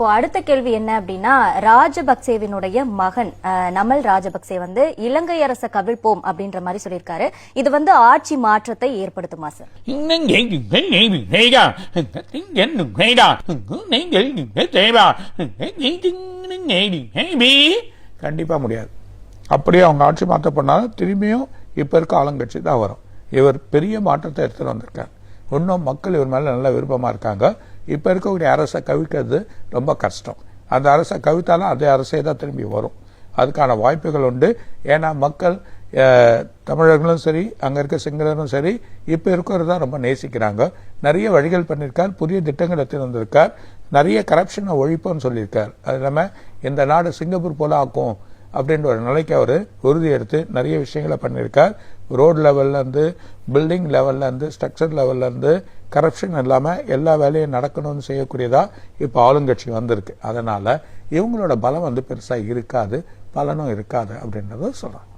இப்போ அடுத்த கேள்வி என்ன அப்படின்னா, ராஜபக்சேவினுடைய மகன் நமல் ராஜபக்சே வந்து இலங்கை அரச கவிழ்ப்போம் அப்படின்ற மாதிரி சொல்லியிருக்காரு. இது வந்து ஆட்சி மாற்றத்தை ஏற்படுத்துமா சார்? கண்டிப்பா முடியாது. அப்படியே அவங்க ஆட்சி மாற்ற பண்ணாலும் திரும்பியும் இப்ப இருக்க ஆளுங்கட்சி தான் வரும். இவர் பெரிய மாற்றத்தை எடுத்துட்டு வந்திருக்காரு. இன்னும் மக்கள் இவர் மேல நல்ல விருப்பமா இருக்காங்க. இப்ப இருக்கக்கூடிய அரசை கவிக்கிறது ரொம்ப கஷ்டம். அந்த அரசை கவித்தாலும் அதே அரசே தான் திரும்பி வரும். அதுக்கான வாய்ப்புகள் உண்டு. ஏன்னா மக்கள் தமிழர்களும் சரி, அங்க இருக்க சிங்களரும் சரி, இப்ப இருக்கிறதா ரொம்ப நேசிக்கிறாங்க. நிறைய வழிகள் பண்ணியிருக்கார், புதிய திட்டங்கள் எடுத்து வந்திருக்கார், நிறைய கரப்ஷனை ஒழிப்போம்னு சொல்லியிருக்கார். அது இல்லாம இந்த நாடு சிங்கப்பூர் போல ஆக்கும் அப்படின்ற ஒரு நிலைக்கு அவர் உறுதி எடுத்து நிறைய விஷயங்களை பண்ணியிருக்கார். ரோடு லெவல்ல இருந்து, பில்டிங் லெவல்ல இருந்து, ஸ்ட்ரக்சர் லெவல்ல இருந்து கரப்ஷன் இல்லாம எல்லா வேலையும் நடக்கணும்னு செய்யக்கூடியதா இப்ப ஆளுங்கட்சி வந்திருக்கு. அதனால இவங்களோட பலம் வந்து பெருசா இருக்காது, பலனும் இருக்காது அப்படின்றத சொல்றாங்க.